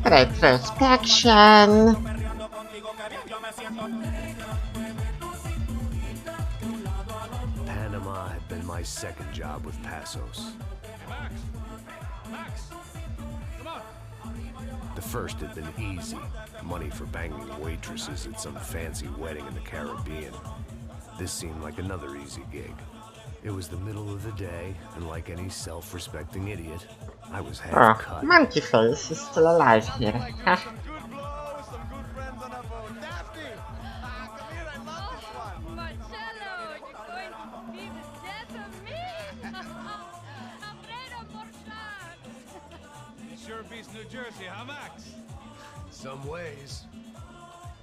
Retrospection. Panama had been my second job with Passos. Max! Max! Come on! The first had been easy. Money for banging waitresses at some fancy wedding in the Caribbean. This seemed like another easy gig. It was the middle of the day, and like any self-respecting idiot, I was half Oh, cut. Monkey Face is still alive here. Some good blows, some good friends on a boat. Daphne! Come here, I love this one. Marcello, you're going to be the death of me? Alfredo Borchardt. It sure beats New Jersey, huh, Max? In some ways.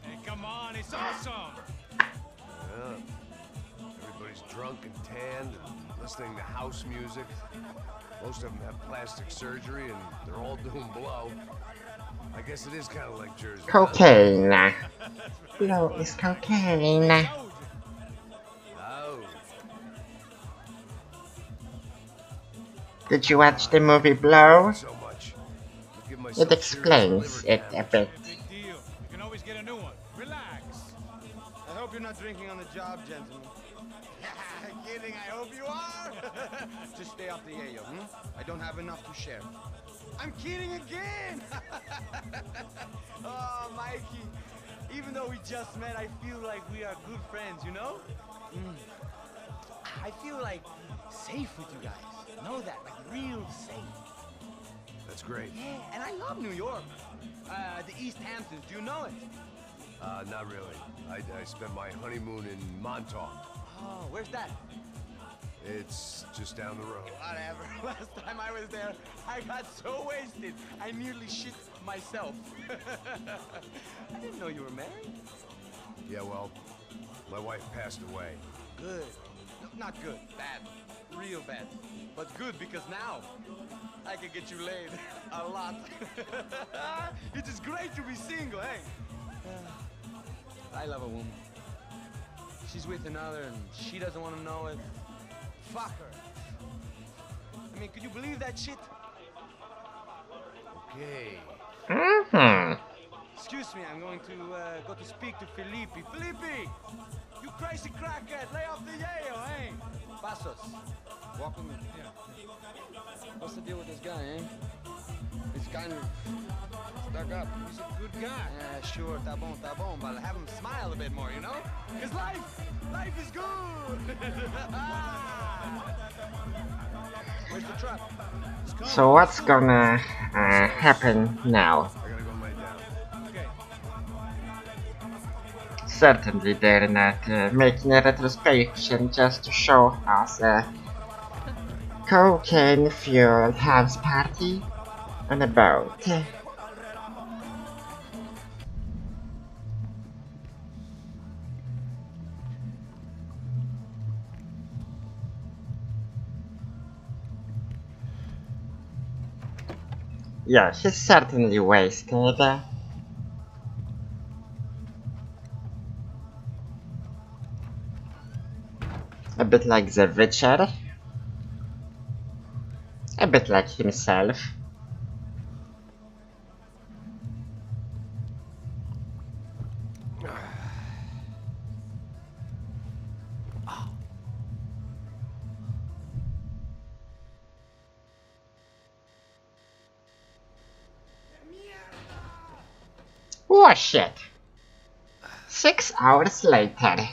Hey, come on, it's awesome! Yeah. Everybody's drunk and tanned and listening to house music. Most of them have plastic surgery and they're all doing blow. I guess it is kind of like Jersey. Cocaine. Blow is cocaine. Oh. Did you watch the movie Blow? So much. Give It myself explains serious it liver a bit. Big deal. You can always get a new one. Relax. I hope you're not drinking on the job, gentlemen. Kidding, I hope you are. Just stay off the yayo, I don't have enough to share. I'm kidding again. Oh, Mikey. Even though we just met, I feel like we are good friends, you know? I feel like safe with you guys. Know that, like real safe. That's great. Yeah, and I love New York. The East Hamptons, do you know it? Not really. I spent my honeymoon in Montauk. Oh, where's that? It's just down the road. Whatever. Last time I was there, I got so wasted, I nearly shit myself. I didn't know you were married. Yeah, well, my wife passed away. Good. No, not good. Bad. Real bad. But good because now I can get you laid a lot. It is great to be single, hey? I love a woman. She's with another and she doesn't want to know it. Fuck her. I mean, could you believe that shit? Okay. Excuse me, I'm going to go to speak to Felipe. Felipe! You crazy crackhead! Lay off the yayo, eh? Passos. Walk with me. Yeah. What's the deal with this guy, eh? He's kind of stuck up. He's a good guy. Yeah, sure, tá bom, but have him smile a bit more, you know? Because life is good! Where's the truck? So what's gonna happen now? I gotta go lay down. Okay. Certainly they're not making a retrospection just to show us a cocaine-fueled house party on a boat. Yeah, he's certainly wasted. A bit like the Witcher. A bit like himself. Oh shit. 6 hours later.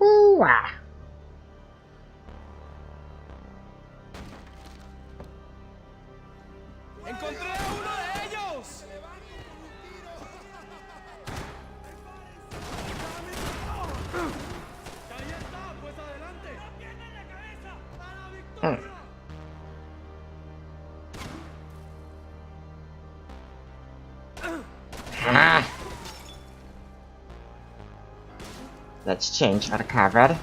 Ooh, ah. ¡Encontré a uno de ellos! ¡Ahí está! ¡Pues adelante! ¡No tiene la cabeza! ¡Para Victoria! Ah. Let's change our cover.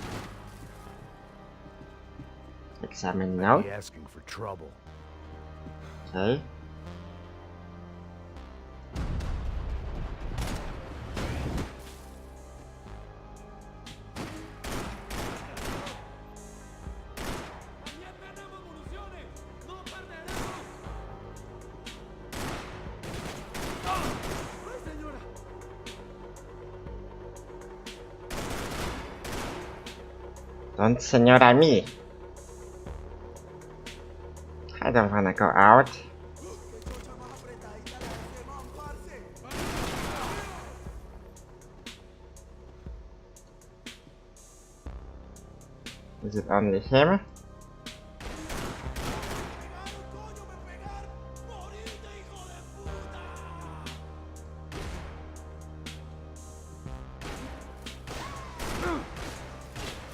Examine Might note. be asking for trouble. Okay. Don't señora me. I don't wanna go out. Is it only him?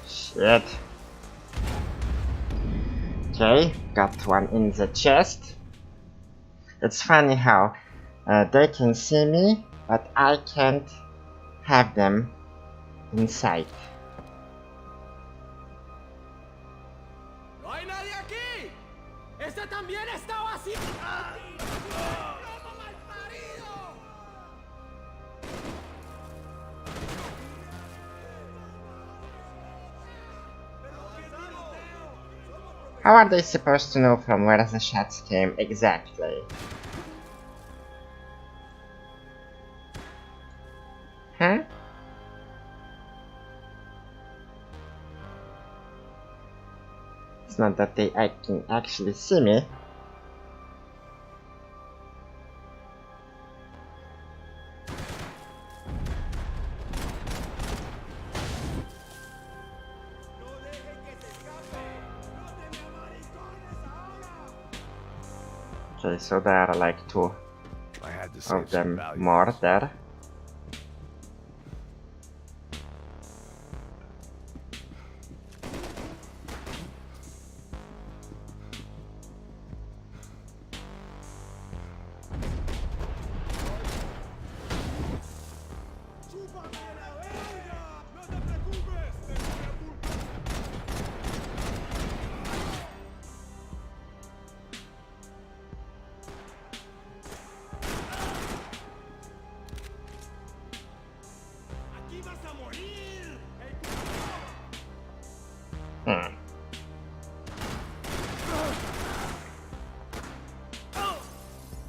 Shit. Okay, got one in the chest. It's funny how they can see me, but I can't have them in sight. ¡No hay nadie aquí! ¡Este también está vacío! ¡Loco malparido! How are they supposed to know from where the shots came exactly? Huh? It's not that they can actually see me. Okay, so there are like two I had to of save some them valuables. more there.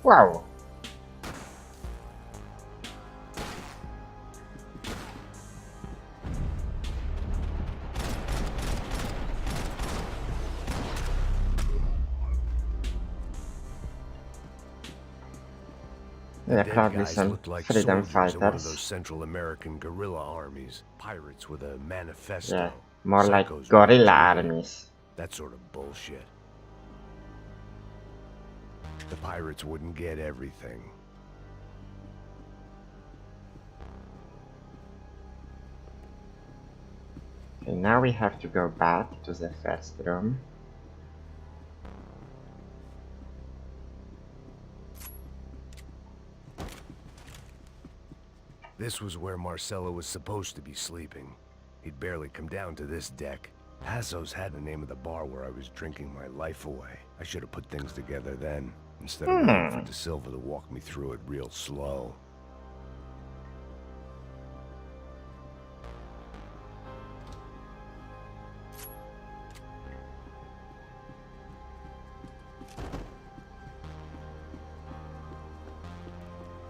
Wow. The Yeah, dead probably guys some looked like freedom soldiers of one of those fighters. Central American guerrilla armies, pirates with a manifesto. Yeah, more like Psychos with a gorilla dream. armies. That sort of bullshit. The pirates wouldn't get everything. Okay, now we have to go back to the first room. This was where Marcelo was supposed to be sleeping. He'd barely come down to this deck. Passos had the name of the bar where I was drinking my life away. I should have put things together then, instead of waiting for De Silva to walk me through it real slow.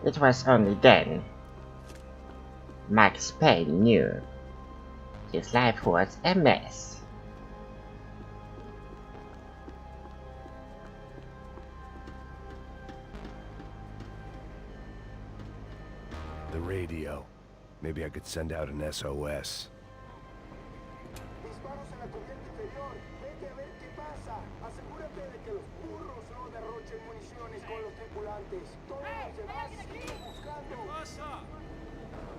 It was only then Max Payne knew his life was a mess. The radio. Maybe I could send out an SOS. Disparos en la cubierta inferior. Vete a ver qué pasa. Asegúrate de que los burros no derrochen municiones con los tripulantes. Todos los demás siguen buscando.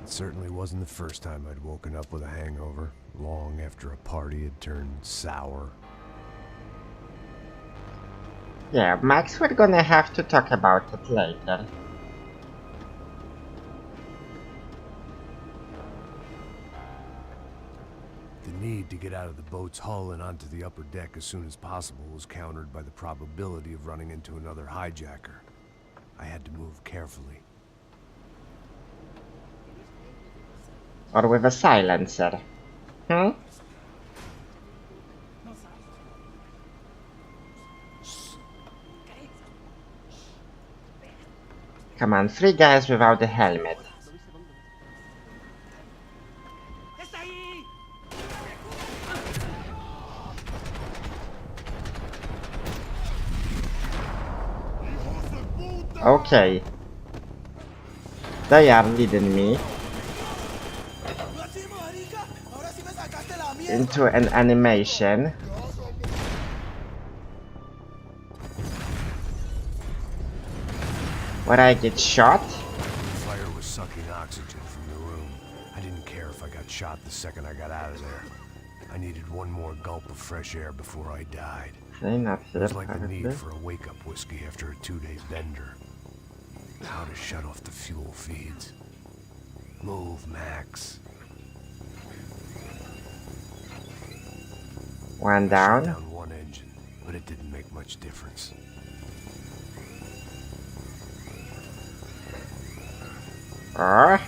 It certainly wasn't the first time I'd woken up with a hangover, long after a party had turned sour. Yeah, Max, we're gonna have to talk about it later. need to get out of the boat's hull and onto the upper deck as soon as possible was countered by the probability of running into another hijacker. I had to move carefully. Or with a silencer. Hmm? Come on, 3 guys without a helmet. Okay. They are leading me into an animation. Where I get shot. The fire was sucking oxygen from the room. I didn't care if I got shot the second I got out of there. I needed one more gulp of fresh air before I died. Okay, not It here, was like the apparently. need for a wake-up whiskey after a 2-day bender. How to shut off the fuel feeds. Move, Max. One Shut down. down one engine, but it didn't make much difference. Or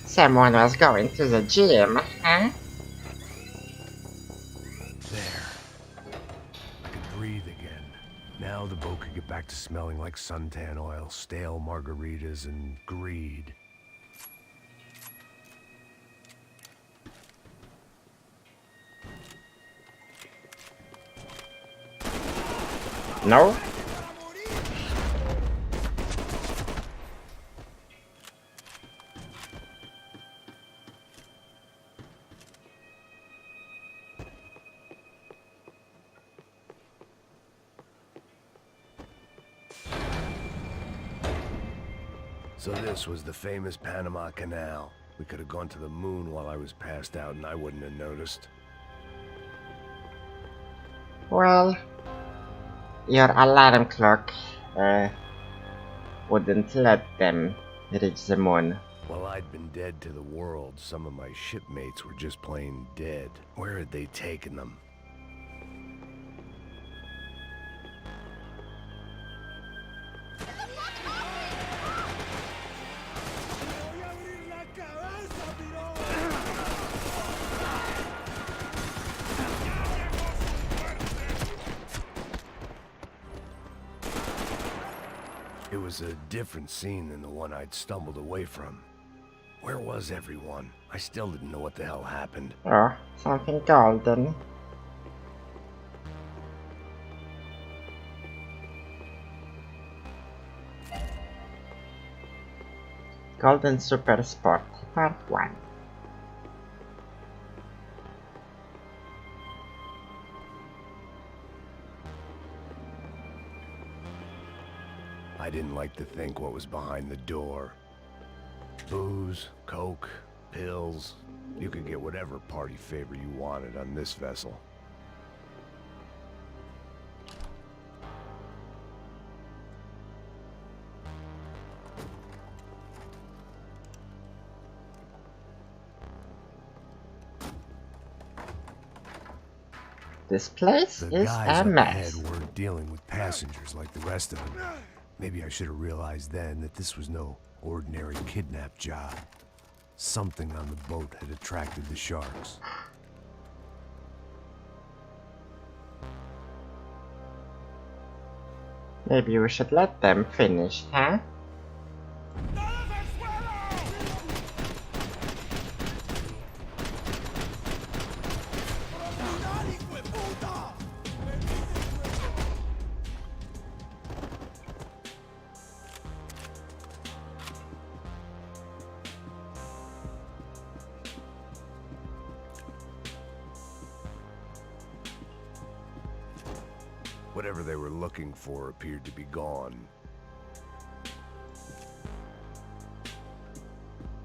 someone was going to the gym, huh? There. I could breathe again. Now the boat could get back to smelling like suntan oil, stale margaritas, and greed. No? So this was the famous Panama Canal. We could have gone to the moon while I was passed out and I wouldn't have noticed. Well, your alarm clock wouldn't let them reach the moon. While I'd been dead to the world, some of my shipmates were just plain dead. Where had they taken them? It was a different scene than the one I'd stumbled away from. Where was everyone? I still didn't know what the hell happened. Oh, something golden. Golden Super Sport, Part 1. I didn't like to think what was behind the door. Booze, coke, pills. You could get whatever party favor you wanted on this vessel. This place The is guys a up ahead mess. weren't dealing with passengers like the rest of them. Maybe I should have realized then that this was no ordinary kidnap job. Something on the boat had attracted the sharks. Maybe we should let them finish, huh? Whatever they were looking for appeared to be gone.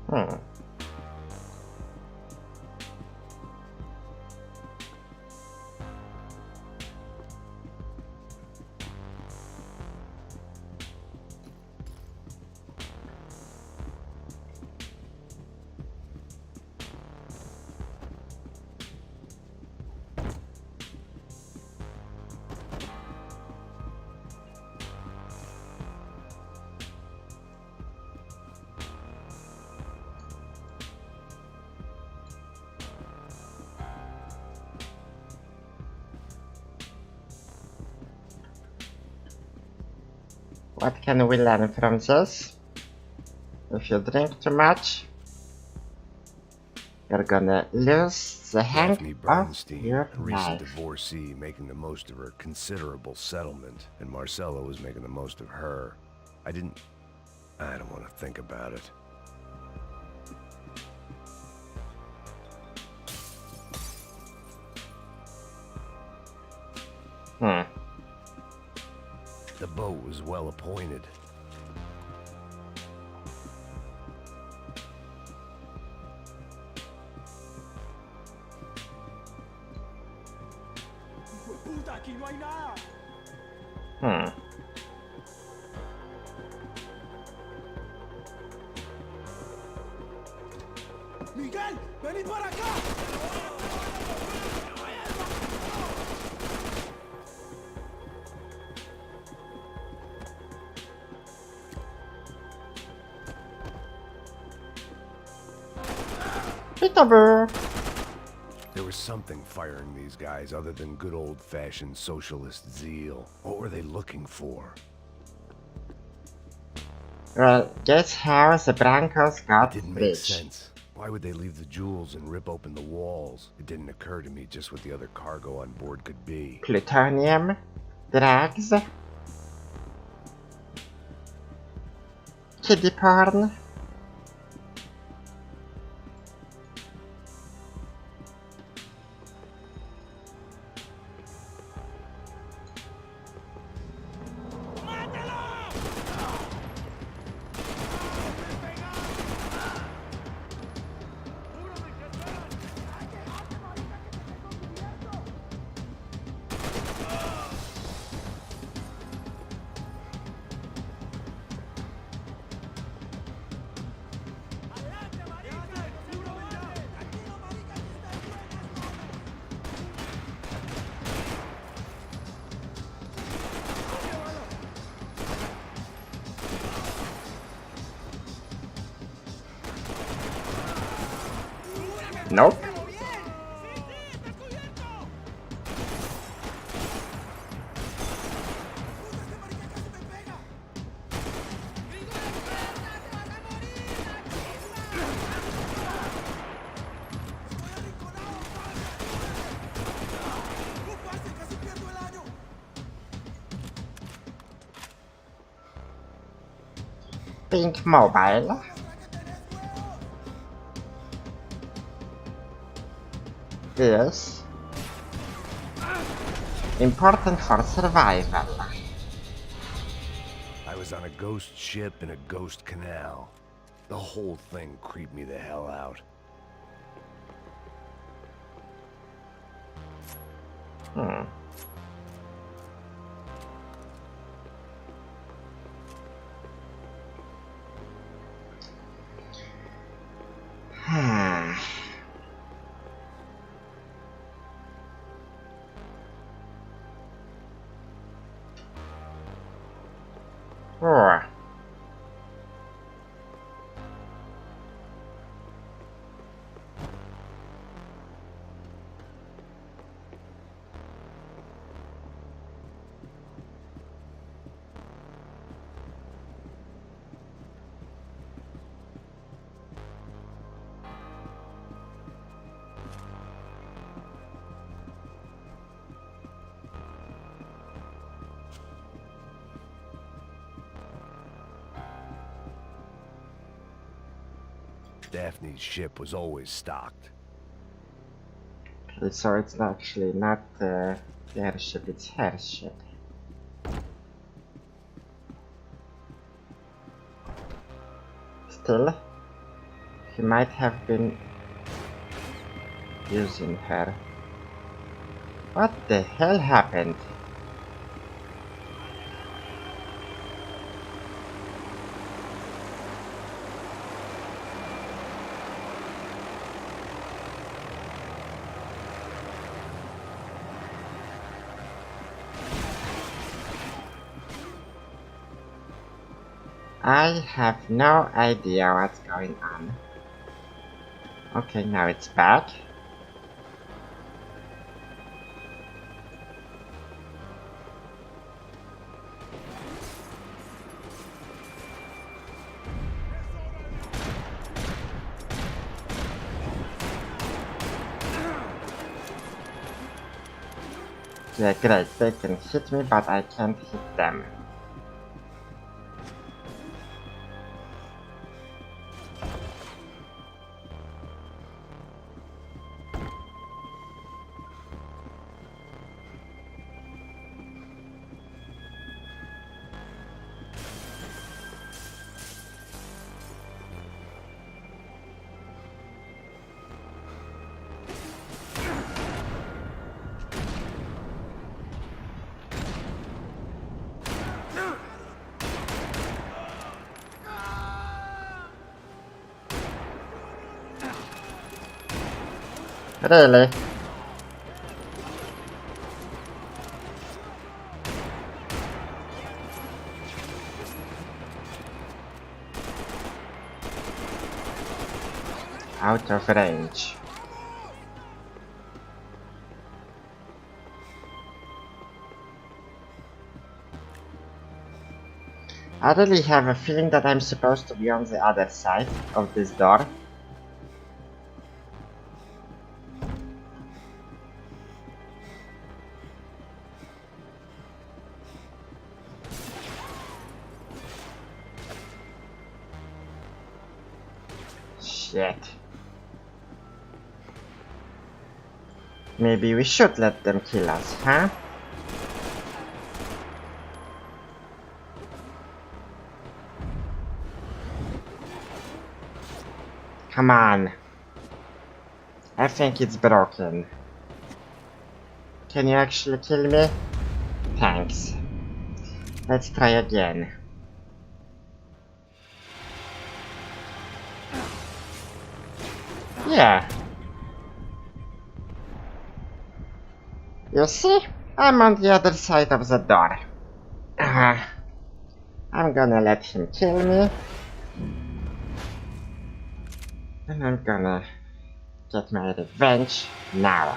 Hmm. What can we learn from this? If you drink too much, you're gonna lose the hang Daphne of Bernstein, your a recent life. divorcee, making the most of her considerable settlement, and Marcella was making the most of her. I don't want to think about it. The boat was well appointed. Puta, aquí no hay nada. Miguel, vení para acá. Peekaboo! There was something firing these guys other than good old-fashioned socialist zeal. What were they looking for? Well, guess how the Brancos It got didn't make rich. sense. Why would they leave the jewels and rip open the walls? It didn't occur to me just what the other cargo on board could be. Plutonium, drugs, kiddie porn. Nope. Pink Mobile. Is important for survival. I was on a ghost ship in a ghost canal. The whole thing creeped me the hell out. Oh. Daphne's ship was always stocked. Okay, so it's actually not their ship, it's her ship. Still, he might have been using her. What the hell happened? I have no idea what's going on. Okay, now it's back. Yeah, great. They can hit me, but I can't hit them. Really? Out of range. I really have a feeling that I'm supposed to be on the other side of this door. Shit. Maybe we should let them kill us, huh? Come on. I think it's broken. Can you actually kill me? Thanks. Let's try again. Yeah. You see? I'm on the other side of the door. I'm gonna let him kill me. And I'm gonna get my revenge now.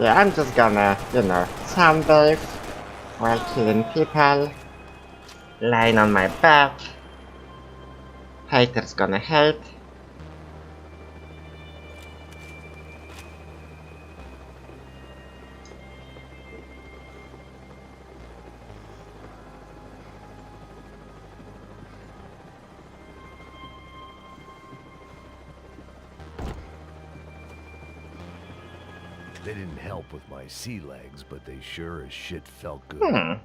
Yeah, I'm just gonna, sunbathe while killing people, lying on my back. Haters gonna hate. They didn't help with my sea legs, but they sure as shit felt good.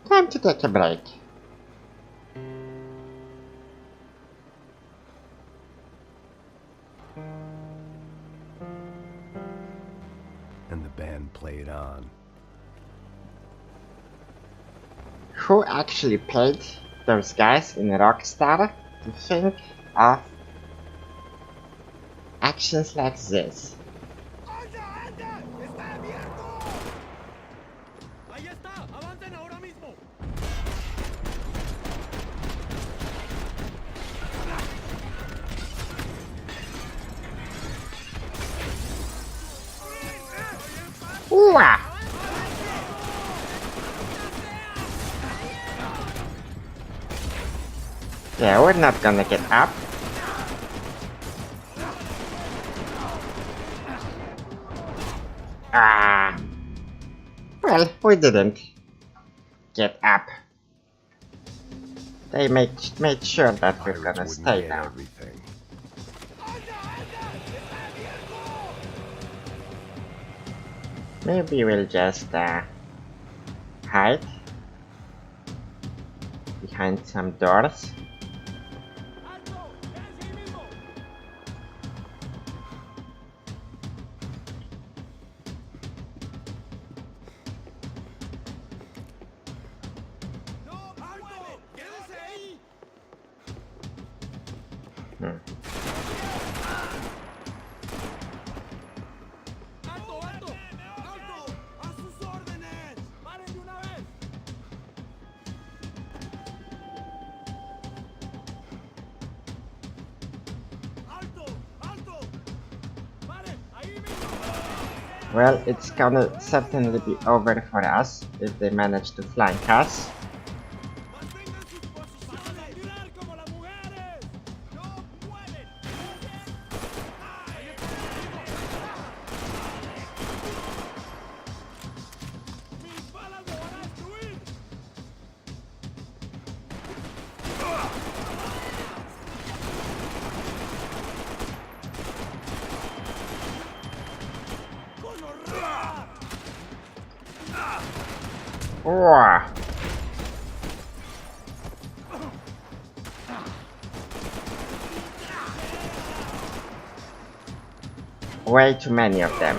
Time to take a break. And the band played on. Who actually played those guys in Rockstar to think of actions like this? Ooh! Yeah, we're not gonna get up. Well, we didn't get up. They made sure that we're gonna stay down. Everything. Maybe we'll just hide behind some doors. Well, it's gonna certainly be over for us if they manage to flank us. Whoa. Way too many of them.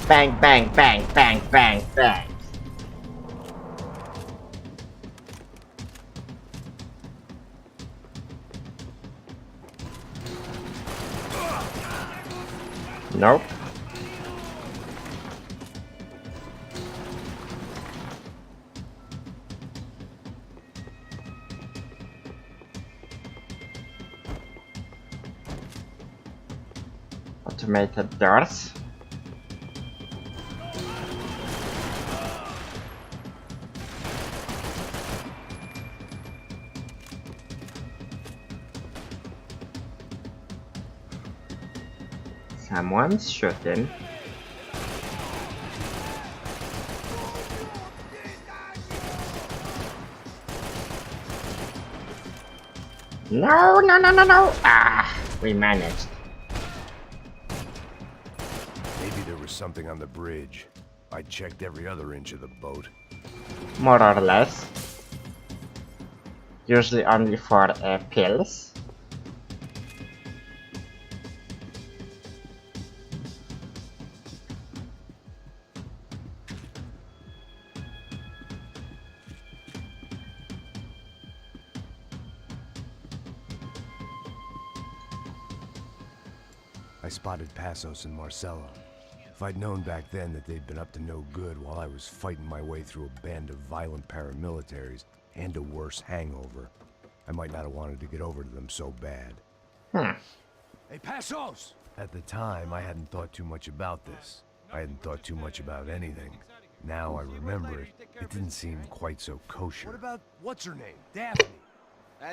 Bang, bang, bang, bang, bang, bang. Nope. Automated doors. Someone's shooting. No, no, no, no, no! Ah, we managed. Maybe there was something on the bridge. I checked every other inch of the boat. More or less. Usually only for pills. I spotted Passos and Marcelo. If I'd known back then that they'd been up to no good while I was fighting my way through a band of violent paramilitaries and a worse hangover, I might not have wanted to get over to them so bad. Hey, Passos! At the time, I hadn't thought too much about this. I hadn't thought too much about anything. Now I remember it, it didn't seem quite so kosher. What about, what's her name? Daphne?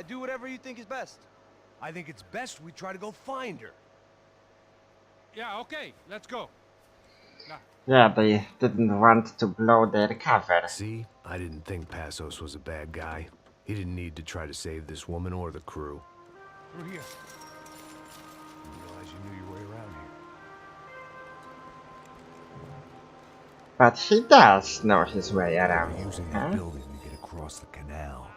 Do whatever you think is best. I think it's best we try to go find her. Yeah, okay, let's go. Yeah, they didn't want to blow their cover. See? I didn't think Passos was a bad guy. He didn't need to try to save this woman or the crew. Through here. Didn't realize you knew your way around here. But he does know his way around. We're using Huh? the building to get across the canal.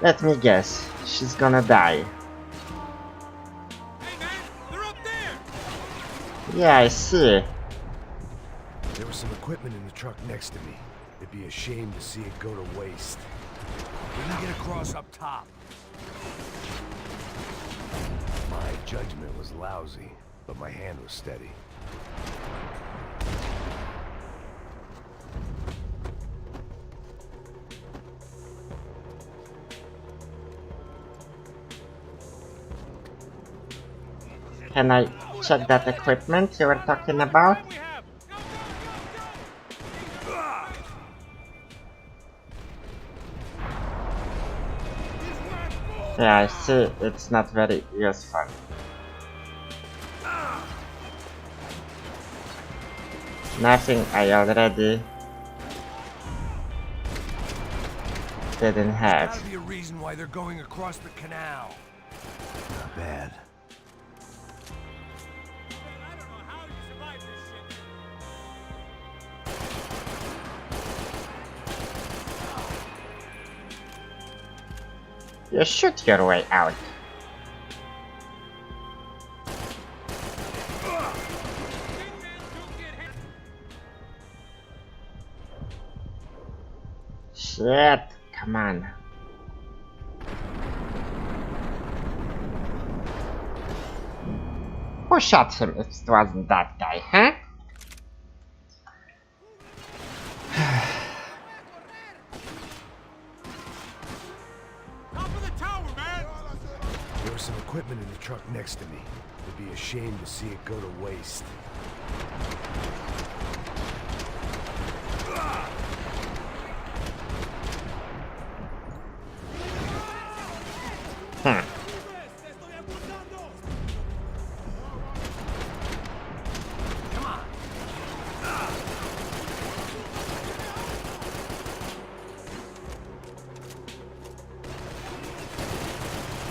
Let me guess, she's gonna die. Hey man, they're up there! Yeah, I see. There was some equipment in the truck next to me. It'd be a shame to see it go to waste. We can get across up top. My judgment was lousy, but my hand was steady. Can I check that equipment you were talking about? We have! Yeah, I see. It's not very useful. Nothing I already didn't have. Gotta be a reason why they're going across the canal. Not bad. I don't know how you survived this shit. You shoot your way out. Shit, come on. Who shot him if it wasn't that guy, huh? Top of the tower, man! There was some equipment in the truck next to me. It'd be a shame to see it go to waste. Hmm.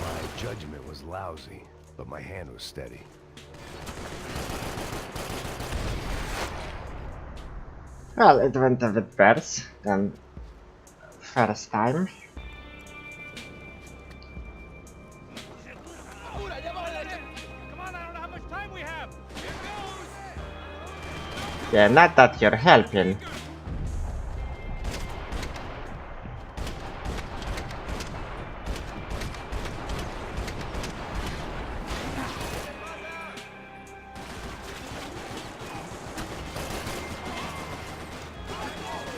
My judgment was lousy, but my hand was steady. Well, it went a bit worse than first time. Come on, I don't know how much time we have! Here goes! Yeah, not that you're helping.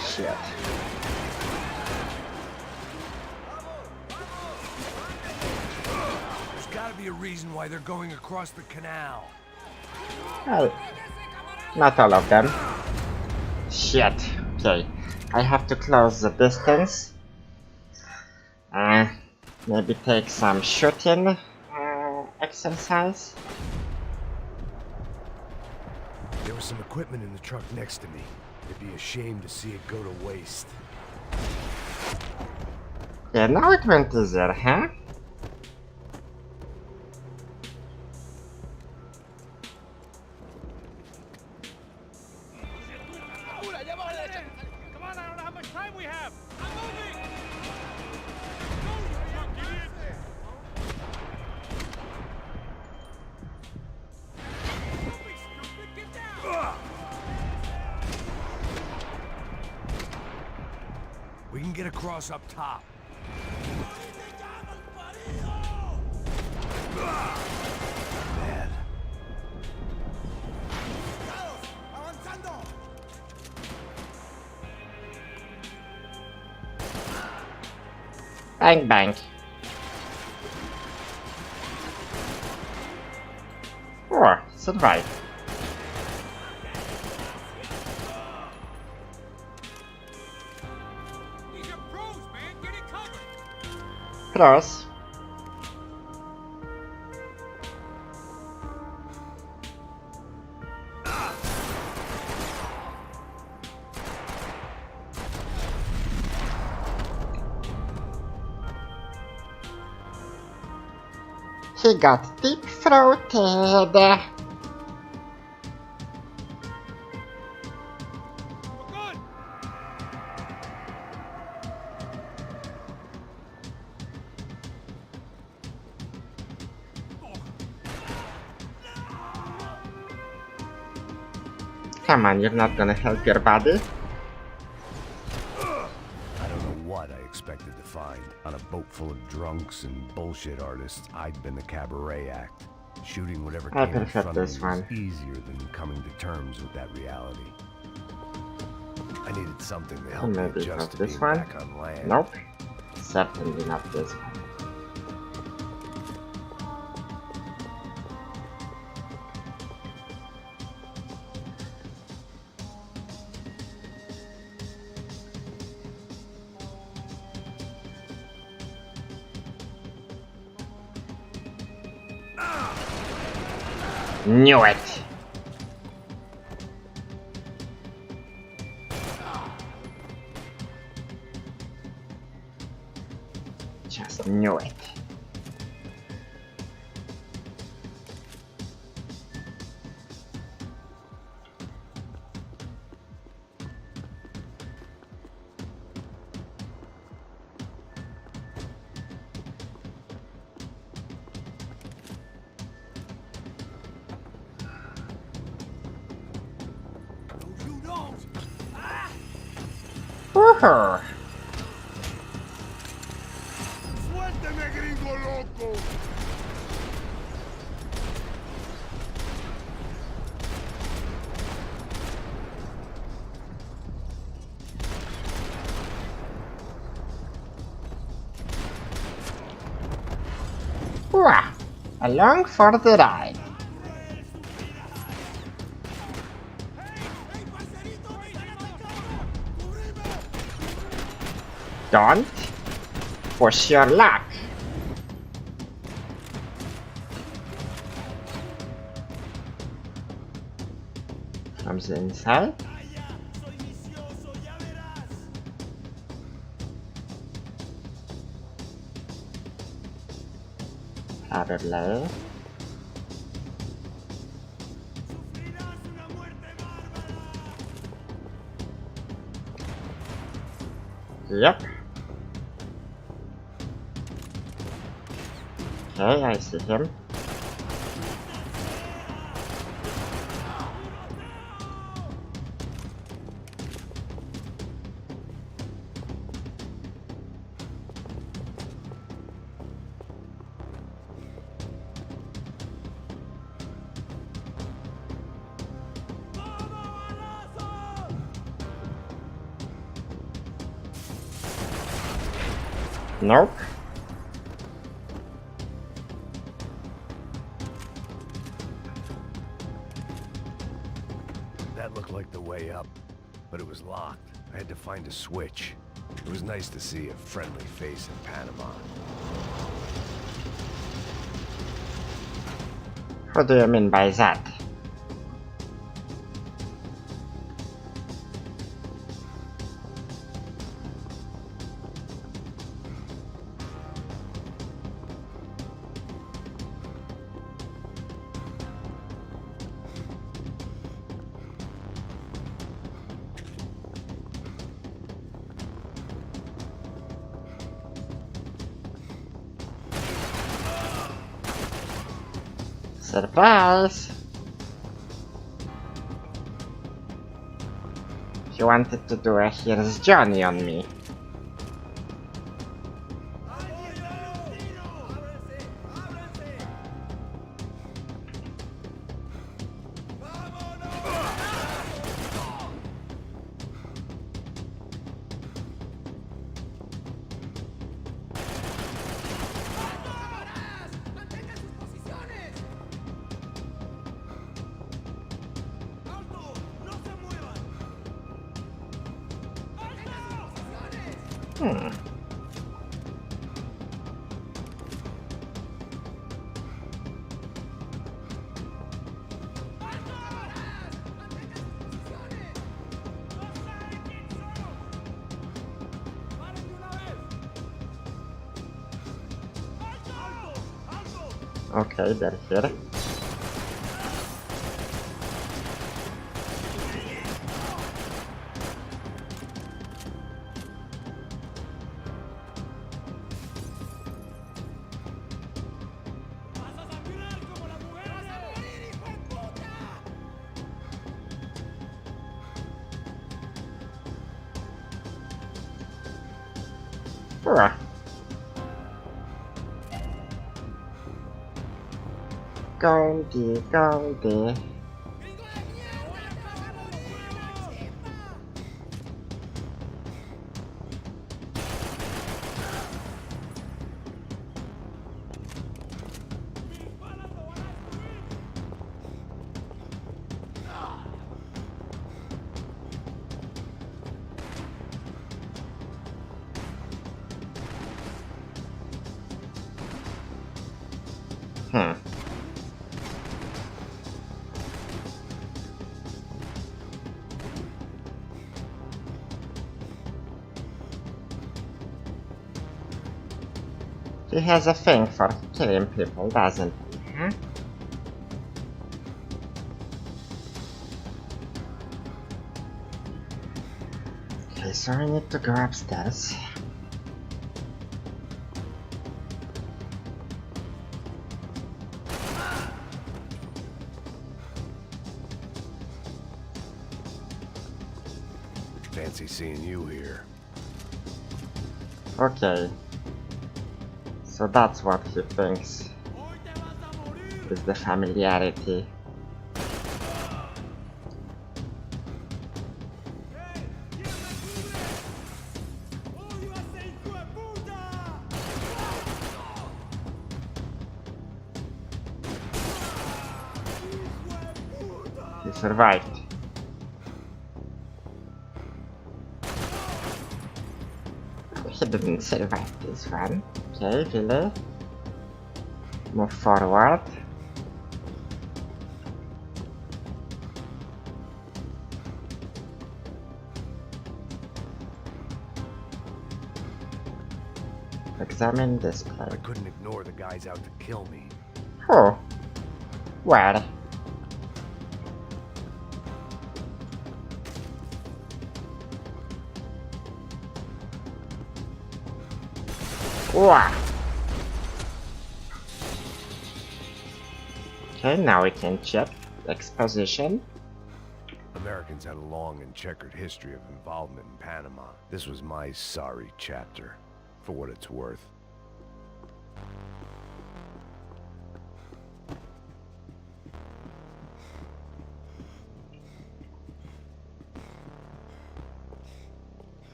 Shit. There's gotta be a reason why they're going across the canal. Well, not all of them. Shit. Okay. I have to close the distance. Maybe take some shooting exercise. There was some equipment in the truck next to me. It'd be a shame to see it go to waste. Yeah, now it went easier, huh? Come on, I don't know how much time we have! I'm moving! Go, you drunk idiot! Don't be stupid, get down! We can get across up top. Bad. Bang bang. Oh, survived. These are pros, man! Get it covered! Cross. He got deep-throated. We're good! Come on, you're not gonna help your buddy. I don't know what I expected to find. On a boat full of drunks and bullshit artists, I'd been the cabaret act. Shooting whatever I came in prefer front of me this was one. easier than coming to terms with that reality. I needed something to help me Maybe adjust not to this being one. back on land. Nope. Certainly not this one. Knew it! Just knew it. You don't! Woohoo! ¡Suélteme, gringo loco! Hurrah! Along for the ride. Don't push your luck. From the inside. Probably. Yep. Okay, I see him. Nope. That looked like the way up, but it was locked. I had to find a switch. It was nice to see a friendly face in Panama. What do you mean by that? Surprise! He wanted to do a here's Johnny on me. Okay, they're here. Hurrah. Goldie, Goldie. He has a thing for killing people, doesn't he? Huh? Okay, so I need to go upstairs. Fancy seeing you here. Okay. So that's what he thinks is the familiarity. survived. He didn't survive this one. Okay, Willy. Move forward. Examine display. I couldn't ignore the guys out to kill me. Oh. Where? Wow. Okay, now we can check exposition. Americans had a long and checkered history of involvement in Panama. This was my sorry chapter, for what it's worth.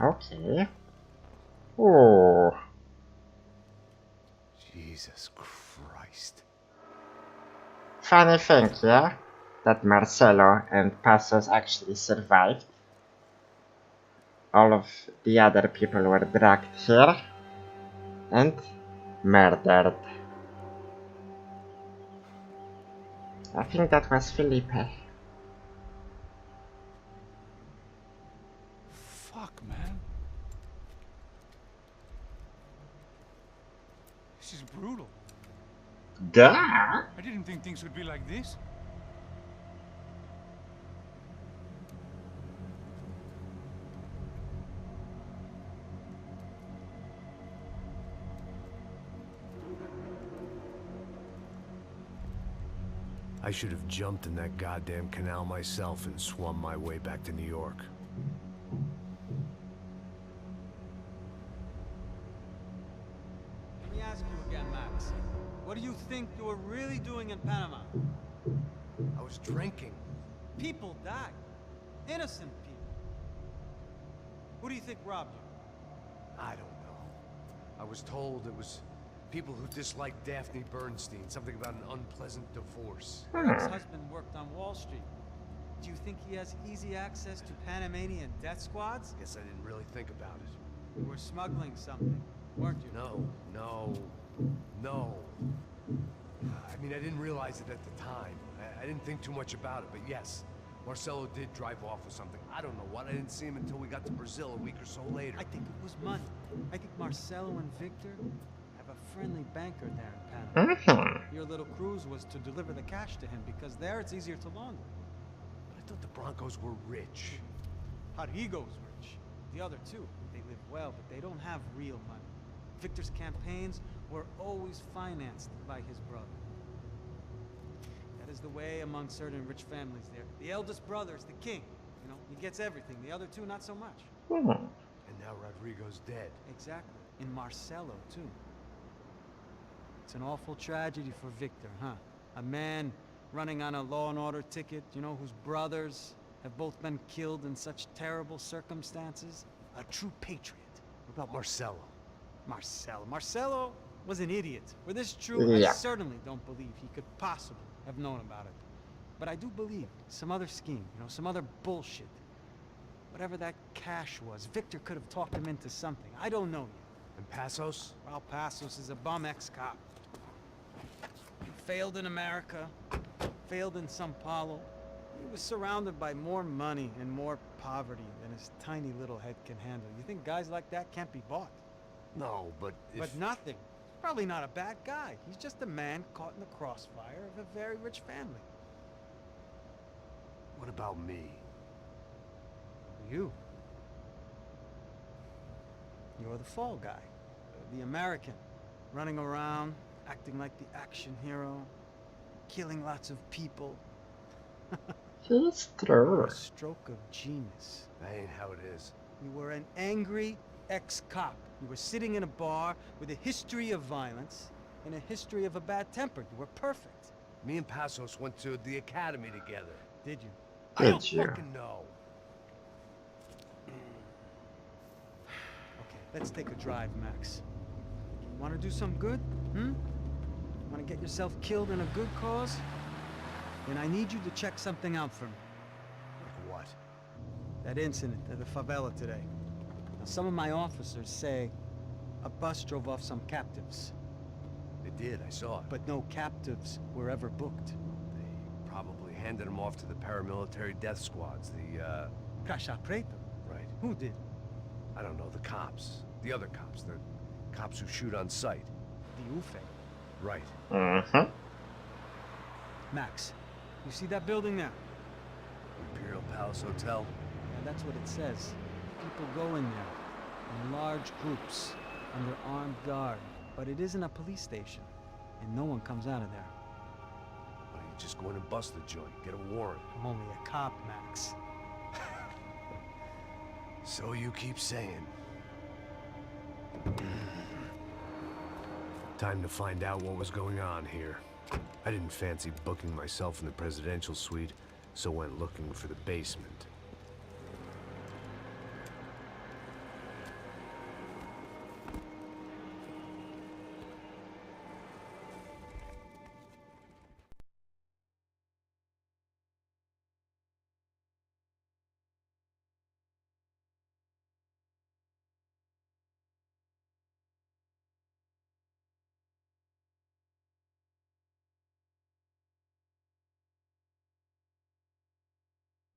Okay. Oh. Jesus Christ. Funny thing, yeah? That Marcelo and Passos actually survived. All of the other people were dragged here and murdered. I think that was Felipe. Fuck, man. This is brutal. Duh! I didn't think things would be like this. I should have jumped in that goddamn canal myself and swum my way back to New York. Let me ask you again, Max. What do you think you were really doing in Panama? I was drinking. People died. Innocent people. Who do you think robbed you? I don't know. I was told it was people who disliked Daphne Bernstein, something about an unpleasant divorce. Her ex-husband worked on Wall Street. Do you think he has easy access to Panamanian death squads? Guess I didn't really think about it. You were smuggling something, weren't you? No. I mean, I didn't realize it at the time. I didn't think too much about it, but yes, Marcelo did drive off with something. I don't know what. I didn't see him until we got to Brazil a week or so later. I think it was money. I think Marcelo and Victor have a friendly banker there in Panama. Your little cruise was to deliver the cash to him because there it's easier to launder. But I thought the Broncos were rich. Rodrigo's rich. The other two, they live well, but they don't have real money. Victor's campaigns were always financed by his brother. That is the way among certain rich families there. The eldest brother is the king. You know, he gets everything. The other two, not so much. And now Rodrigo's dead. Exactly. And Marcelo, too. It's an awful tragedy for Victor, huh? A man running on a law and order ticket, you know, whose brothers have both been killed in such terrible circumstances. A true patriot. What about Marcelo? Marcelo was an idiot. Were this true, Yeah. I certainly don't believe he could possibly have known about it. But I do believe some other scheme, you know, some other bullshit. Whatever that cash was, Victor could have talked him into something. I don't know yet. And Passos? Well, Passos is a bum ex-cop. He failed in America, failed in Sao Paulo. He was surrounded by more money and more poverty than his tiny little head can handle. You think guys like that can't be bought? No, but if... But nothing. He's probably not a bad guy. He's just a man caught in the crossfire of a very rich family. What about me? You. You're the fall guy. The American. Running around, acting like the action hero. Killing lots of people. He's true. A stroke of genius. That ain't how it is. You were an angry ex-cop. You were sitting in a bar with a history of violence and a history of a bad temper. You were perfect. Me and Passos went to the academy together. Did you? I don't Did you? fucking know. Okay, let's take a drive, Max. Want to do some good? Want to get yourself killed in a good cause? Then I need you to check something out for me. Like what? That incident at the favela today. Now, some of my officers say a bus drove off some captives, It did, I saw it. but no captives were ever booked. They probably handed them off to the paramilitary death squads, the, Caixa Preta? Right. Who did? I don't know, the cops. The other cops, the cops who shoot on sight. The UFE. Right. Mm-hmm. Max, you see that building there? Imperial Palace Hotel. Yeah, that's what it says. People go in there in large groups under armed guard, but it isn't a police station, and no one comes out of there. Why don't you just go in and bust the joint, get a warrant? I'm only a cop, Max. So you keep saying. Time to find out what was going on here. I didn't fancy booking myself in the presidential suite, so went looking for the basement.